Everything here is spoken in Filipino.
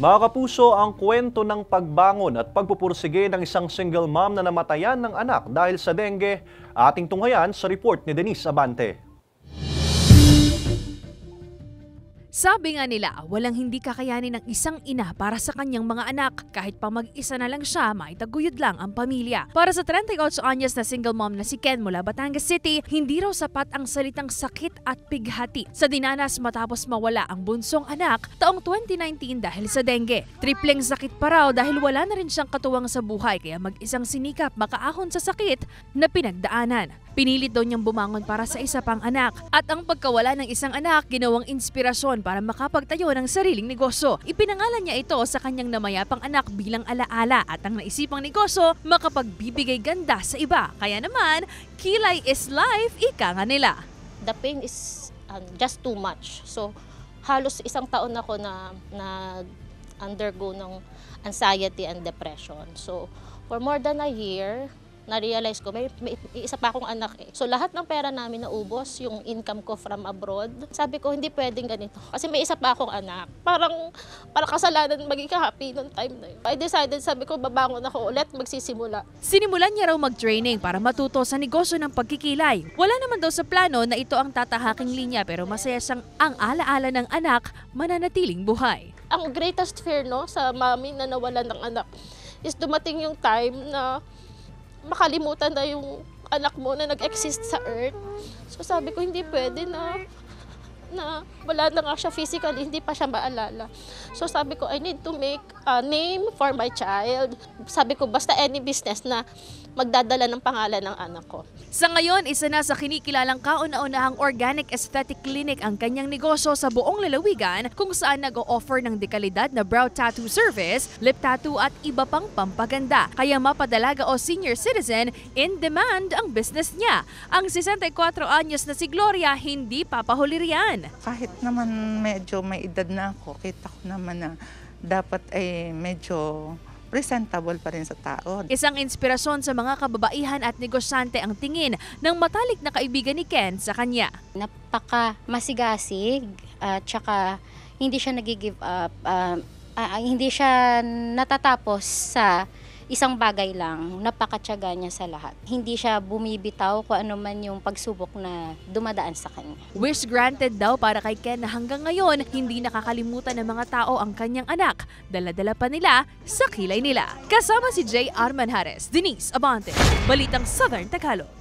Mga kapuso, ang kwento ng pagbangon at pagpupursige ng isang single mom na namatayan ng anak dahil sa dengue, ating tunghayan sa report ni Denise Abante. Sabi nga nila, walang hindi kakayanin ng isang ina para sa kanyang mga anak. Kahit pa mag-isa na lang siya, maitaguyod lang ang pamilya. Para sa 38 anyos na single mom na si Ken mula Batangas City, hindi raw sapat ang salitang sakit at pighati sa dinanas matapos mawala ang bunsong anak taong 2019 dahil sa dengue. Tripleng sakit pa raw dahil wala na rin siyang katuwang sa buhay kaya mag-isang sinikap makaahon sa sakit na pinagdaanan. Pinilit daw niyang bumangon para sa isa pang anak at ang pagkawala ng isang anak ginawang inspirasyon para makapagtayo ng sariling negosyo. Ipinangalan niya ito sa kanyang namayapang anak bilang alaala at ang naisipang negosyo makapagbibigay ganda sa iba. Kaya naman, kilay is life, ika nga nila. The pain is just too much. So halos isang taon ako na undergo ng anxiety and depression. So for more than a year, na-realize ko, may isa pa akong anak eh. So lahat ng pera namin naubos, yung income ko from abroad. Sabi ko, hindi pwedeng ganito. Kasi may isa pa akong anak. Parang kasalanan maging happy noong time na yun. I decided, sabi ko, babangon ako ulit, magsisimula. Sinimulan niya raw mag-training para matuto sa negosyo ng pagkikilay. Wala naman daw sa plano na ito ang tatahaking linya pero masaya siyang ang alaala ng anak mananatiling buhay. Ang greatest fear sa mami na nawalan ng anak is dumating yung time na makalimutan na yung anak mo na nag-exist sa earth. So sabi ko, hindi pwede na wala na nga siya physically, hindi pa siya maalala. So sabi ko, I need to make a name for my child. Sabi ko, basta any business na magdadala ng pangalan ng anak ko. Sa ngayon, isa na sa kinikilalang kauna-unahang organic aesthetic clinic ang kanyang negosyo sa buong lalawigan kung saan nag-o-offer ng dekalidad na brow tattoo service, lip tattoo at iba pang pampaganda. Kaya mapadalaga o senior citizen, in demand ang business niya. Ang 64 anyos na si Gloria hindi papahuli riyan. Kahit naman medyo may edad na ako, kita ko naman na dapat ay medyo presentable pa rin sa tao. Isang inspirasyon sa mga kababaihan at negosyante ang tingin ng matalik na kaibigan ni Ken sa kanya. Napaka masigasig at saka hindi siya nag-give up, hindi siya natatapos sa isang bagay lang, napakatyaga niya sa lahat. Hindi siya bumibitaw kung ano man yung pagsubok na dumadaan sa kanya. Wish granted daw para kay Ken na hanggang ngayon hindi nakakalimutan ng mga tao ang kanyang anak. Dala-dala pa nila sa kilay nila. Kasama si J. Arman Hares, Denise Abante, Balitang Southern Tagalog.